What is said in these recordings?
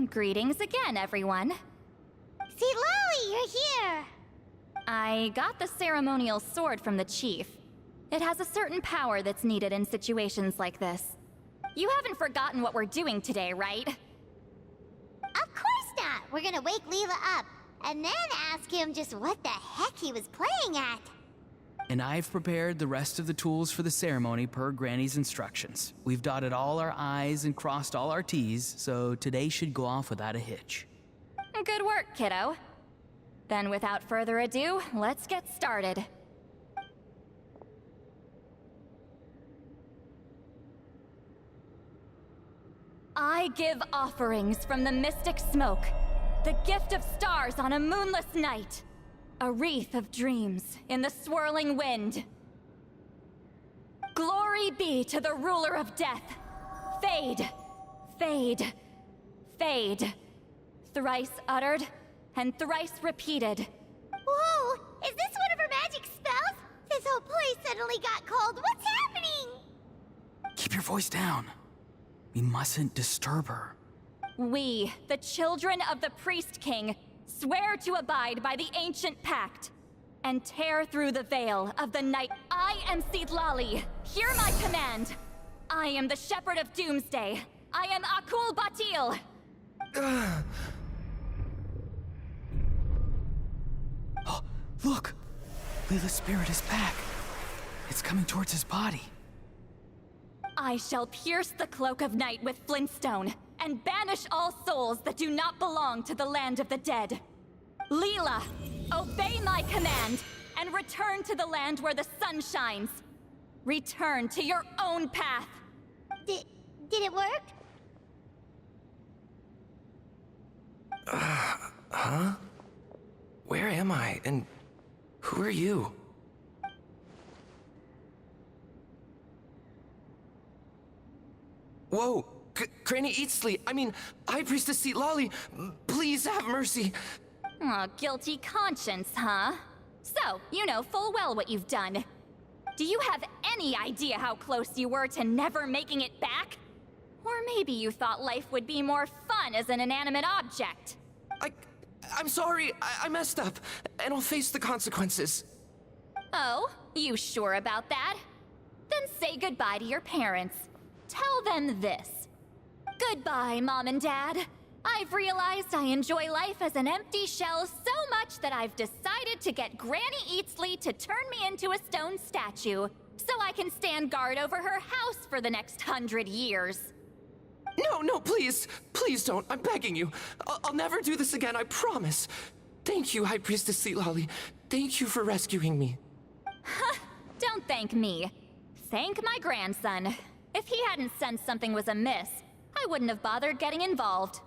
Greetings again, everyone. See, Lolly, you're here! I got the ceremonial sword from the chief. It has a certain power that's needed in situations like this. You haven't forgotten what we're doing today, right? Of course not! We're gonna wake Leela up, and then ask him just what the heck he was playing at. And I've prepared the rest of the tools for the ceremony per Granny's instructions. We've dotted all our I's and crossed all our T's, so today should go off without a hitch. Good work, kiddo. Then without further ado, let's get started. I give offerings from the mystic smoke, the gift of stars on a moonless night, a wreath of dreams in the swirling wind. Glory be to the ruler of death. Fade, fade, fade. Thrice uttered and thrice repeated. Whoa! Is this one of her magic spells? This whole place suddenly got cold. What's happening? Keep your voice down. We mustn't disturb her. We, the children of the Priest King, swear to abide by the ancient pact and tear through the veil of the night. I am Citlali. Hear my command. I am the Shepherd of Doomsday. I am Akul Batil. Oh, look! Leela's spirit is back. It's coming towards his body. I shall pierce the cloak of night with flintstone and banish all souls that do not belong to the land of the dead. Leela, obey my command and return to the land where the sun shines. Return to your own path. Did it work? Huh? Where am I? And who are you? Whoa! Granny Eatsley, I mean, High Priestess Citlali, please have mercy. Aw, guilty conscience, huh? So, you know full well what you've done. Do you have any idea how close you were to never making it back? Or maybe you thought life would be more fun as an inanimate object. I'm sorry, I messed up, and I'll face the consequences. Oh, you sure about that? Then say goodbye to your parents. Tell them this. Goodbye, Mom and Dad. I've realized I enjoy life as an empty shell so much that I've decided to get Granny Eatsley to turn me into a stone statue, so I can stand guard over her house for the next 100 years. No, please. Please don't. I'm begging you. I'll never do this again, I promise. Thank you, High Priestess Citlali. Thank you for rescuing me. Don't thank me. Thank my grandson. If he hadn't sensed something was amiss, I wouldn't have bothered getting involved.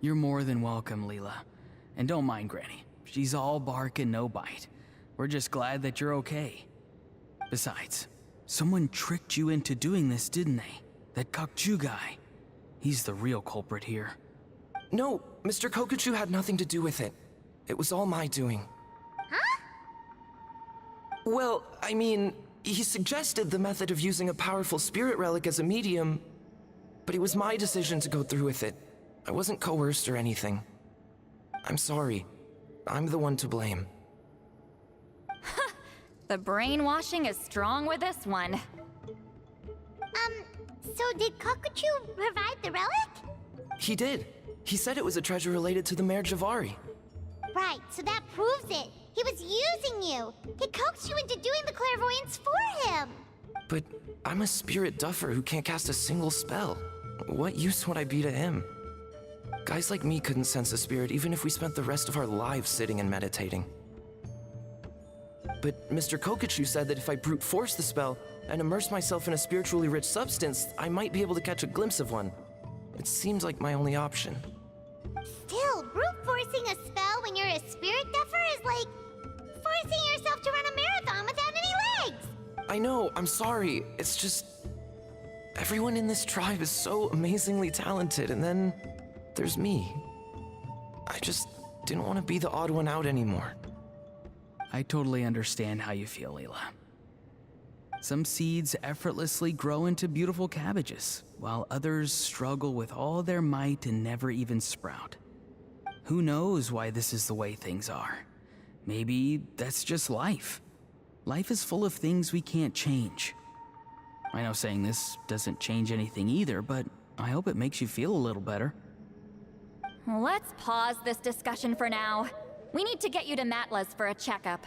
You're more than welcome, Leela. And don't mind Granny. She's all bark and no bite. We're just glad that you're okay. Besides, someone tricked you into doing this, didn't they? That Kokju guy. He's the real culprit here. No, Mr. Kokuchu had nothing to do with it. It was all my doing. Huh? Well, I mean, he suggested the method of using a powerful spirit relic as a medium, but it was my decision to go through with it. I wasn't coerced or anything. I'm sorry. I'm the one to blame. The brainwashing is strong with this one. So did Kokuchu provide the relic? He did. He said it was a treasure related to the Mare Javari. Right, so that proves it. He was using you. He coaxed you into doing the clairvoyance for him. But I'm a spirit duffer who can't cast a single spell. What use would I be to him? Guys like me couldn't sense a spirit even if we spent the rest of our lives sitting and meditating. But Mr. Kokuchu said that if I brute force the spell and immerse myself in a spiritually rich substance, I might be able to catch a glimpse of one. It seemed like my only option. Still, brute forcing a spell when you're a spirit duffer is like forcing yourself to run a marathon without any legs. I know, I'm sorry. It's just... everyone in this tribe is so amazingly talented, and then there's me. I just didn't want to be the odd one out anymore. I totally understand how you feel, Leela. Some seeds effortlessly grow into beautiful cabbages, while others struggle with all their might and never even sprout. Who knows why this is the way things are? Maybe that's just life. Life is full of things we can't change. I know saying this doesn't change anything either, but I hope it makes you feel a little better. Let's pause this discussion for now. We need to get you to Matla's for a checkup.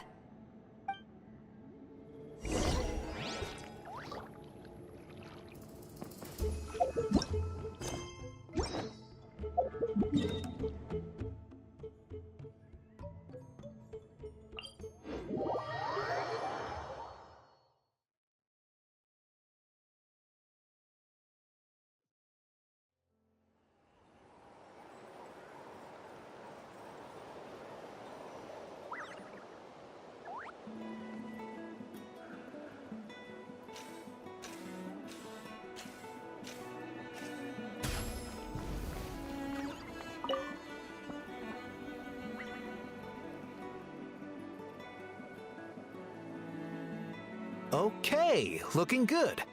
Okay, looking good.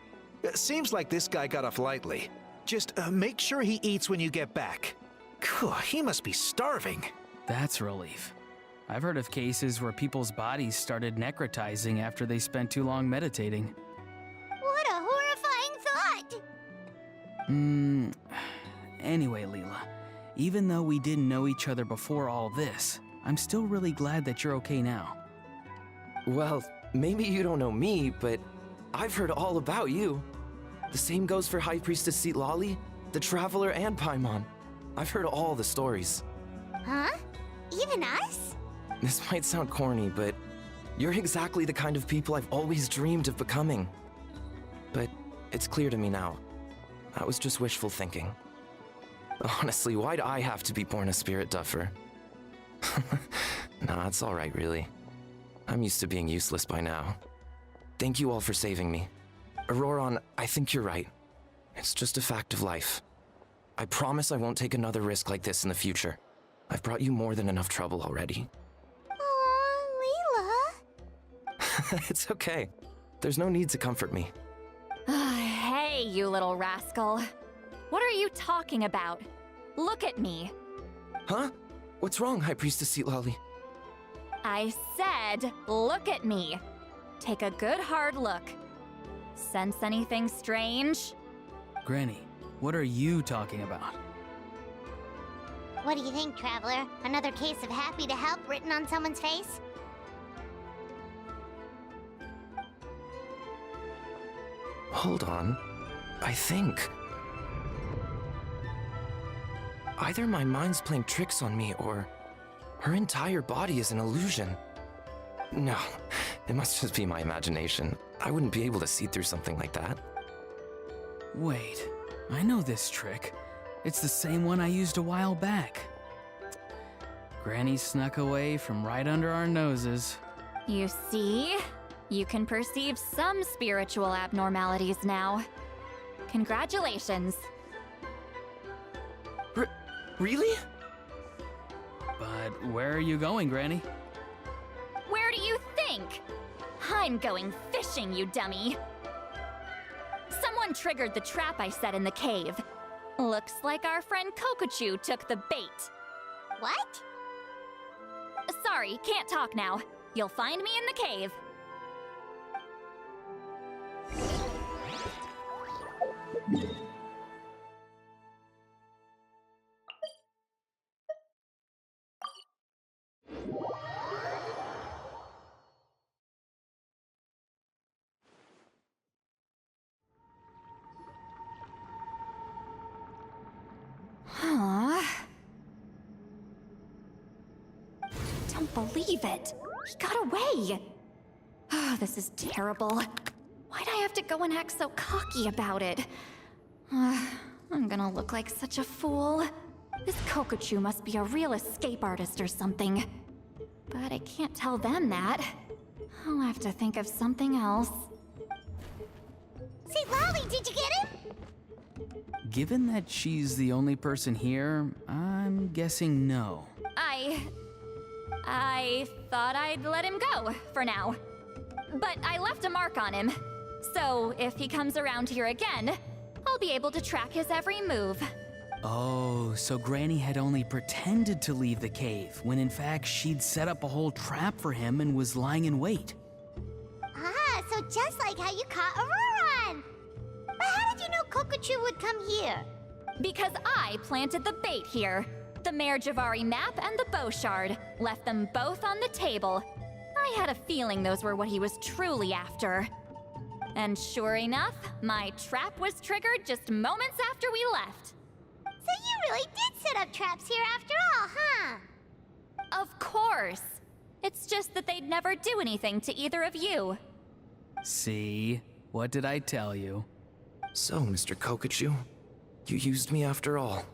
Seems like this guy got off lightly. Just make sure he eats when you get back. He must be starving. That's a relief. I've heard of cases where people's bodies started necrotizing after they spent too long meditating. What a horrifying thought! Anyway, Leela, even though we didn't know each other before all this, I'm still really glad that you're okay now. Well, maybe you don't know me, but I've heard all about you. The same goes for High Priestess Citlali, the Traveler, and Paimon. I've heard all the stories. Huh? Even us? This might sound corny, but you're exactly the kind of people I've always dreamed of becoming. But it's clear to me now. That was just wishful thinking. Honestly, why'd I have to be born a spirit duffer? Nah, it's alright, really. I'm used to being useless by now. Thank you all for saving me. Auroron, I think you're right. It's just a fact of life. I promise I won't take another risk like this in the future. I've brought you more than enough trouble already. Aw, Leela. It's okay. There's no need to comfort me. Hey, you little rascal. What are you talking about? Look at me. Huh? What's wrong, High Priestess Citlali? I said, look at me. Take a good hard look. Sense anything strange? Granny, what are you talking about? What do you think, Traveler? Another case of happy to help written on someone's face? Hold on. I think... either my mind's playing tricks on me, or her entire body is an illusion. No, it must just be my imagination. I wouldn't be able to see through something like that. Wait, I know this trick. It's the same one I used a while back. Granny snuck away from right under our noses. You see? You can perceive some spiritual abnormalities now. Congratulations. Really? But where are you going, Granny? Where do you think? I'm going fishing, you dummy. Someone triggered the trap I set in the cave. Looks like our friend Kokochu took the bait. What? Sorry, can't talk now. You'll find me in the cave. Don't believe it. He got away. Oh, this is terrible. Why'd I have to go and act so cocky about it? I'm gonna look like such a fool. This Kokochu must be a real escape artist or something. But I can't tell them that. I'll have to think of something else. See, Lolly, did you get him? Given that she's the only person here, I'm guessing no. I thought I'd let him go, for now. But I left a mark on him. So if he comes around here again, I'll be able to track his every move. Oh, so Granny had only pretended to leave the cave, when in fact she'd set up a whole trap for him and was lying in wait. Ah, so just like how you caught Auroron! But how did you know Kokochu would come here? Because I planted the bait here. The Mare Javari map and the bow shard. Left them both on the table. I had a feeling those were what he was truly after. And sure enough, my trap was triggered just moments after we left. So you really did set up traps here after all, huh? Of course. It's just that they'd never do anything to either of you. See? What did I tell you? So, Mr. Kokochu, you used me after all.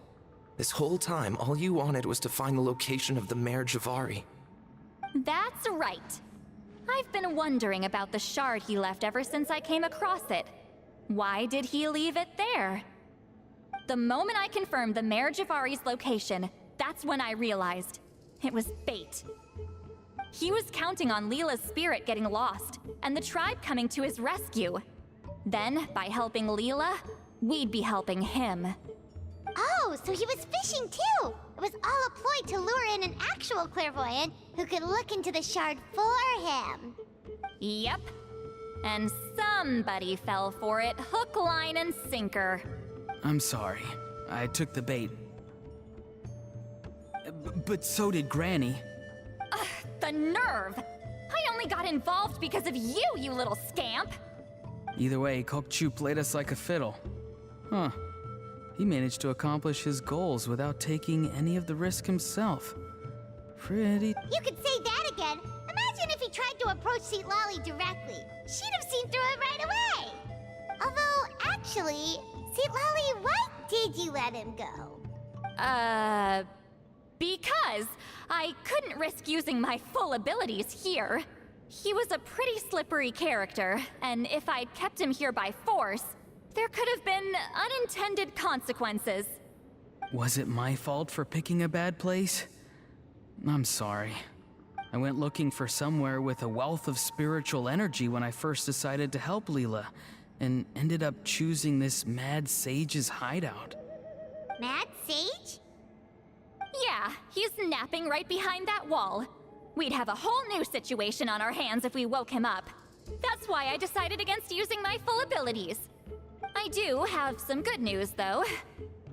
This whole time, all you wanted was to find the location of the Mare Javari. That's right. I've been wondering about the shard he left ever since I came across it. Why did he leave it there? The moment I confirmed the Mare Javari's location, that's when I realized it was bait. He was counting on Leela's spirit getting lost, and the tribe coming to his rescue. Then, by helping Leela, we'd be helping him. Oh, so he was fishing too! It was all a ploy to lure in an actual clairvoyant who could look into the shard for him. Yep. And somebody fell for it, hook, line, and sinker. I'm sorry. I took the bait. But so did Granny. The nerve! I only got involved because of you, you little scamp! Either way, Kokchu played us like a fiddle. Huh. He managed to accomplish his goals without taking any of the risk himself. Pretty... You could say that again! Imagine if he tried to approach Seatlali directly. She'd have seen through it right away! Although, actually, Seatlali, why did you let him go? Because I couldn't risk using my full abilities here. He was a pretty slippery character, and if I'd kept him here by force, there could have been unintended consequences. Was it my fault for picking a bad place? I'm sorry. I went looking for somewhere with a wealth of spiritual energy when I first decided to help Leela, and ended up choosing this mad sage's hideout. Mad Sage? Yeah, he's napping right behind that wall. We'd have a whole new situation on our hands if we woke him up. That's why I decided against using my full abilities. I do have some good news, though.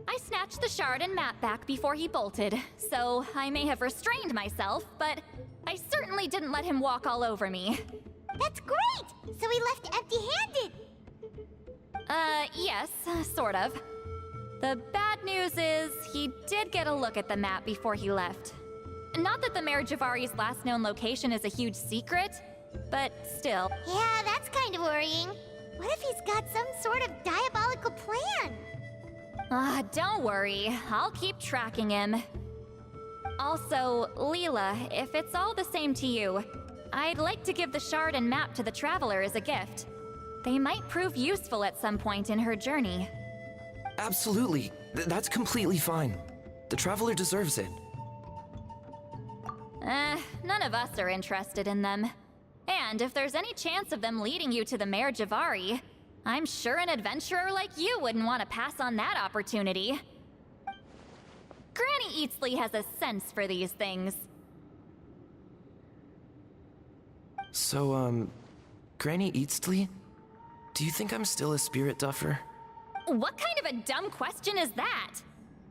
I snatched the shard and map back before he bolted, so I may have restrained myself, but I certainly didn't let him walk all over me. That's great! So he left empty-handed! Yes, sort of. The bad news is, he did get a look at the map before he left. Not that the Mare Javari's last known location is a huge secret, but still. Yeah, that's kind of worrying. What if he's got some sort of diabolical plan? Don't worry, I'll keep tracking him. Also, Leela, if it's all the same to you, I'd like to give the shard and map to the Traveler as a gift. They might prove useful at some point in her journey. Absolutely. That's completely fine. The Traveler deserves it. None of us are interested in them. And if there's any chance of them leading you to the Mare Javari, I'm sure an adventurer like you wouldn't want to pass on that opportunity. Granny Eatsley has a sense for these things. So, Granny Eatsley? Do you think I'm still a spirit duffer? What kind of a dumb question is that?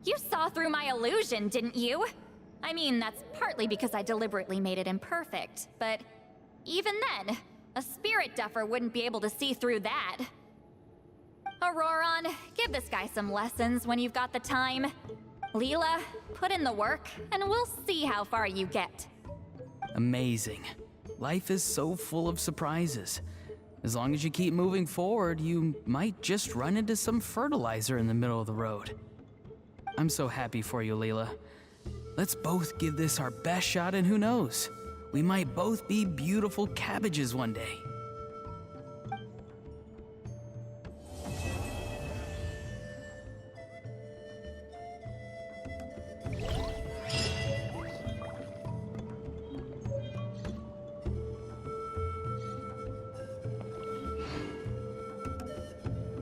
You saw through my illusion, didn't you? I mean, that's partly because I deliberately made it imperfect, but even then, a spirit duffer wouldn't be able to see through that. Auroron, give this guy some lessons when you've got the time. Leela, put in the work, and we'll see how far you get. Amazing. Life is so full of surprises. As long as you keep moving forward, you might just run into some fertilizer in the middle of the road. I'm so happy for you, Leela. Let's both give this our best shot, and who knows? We might both be beautiful cabbages one day.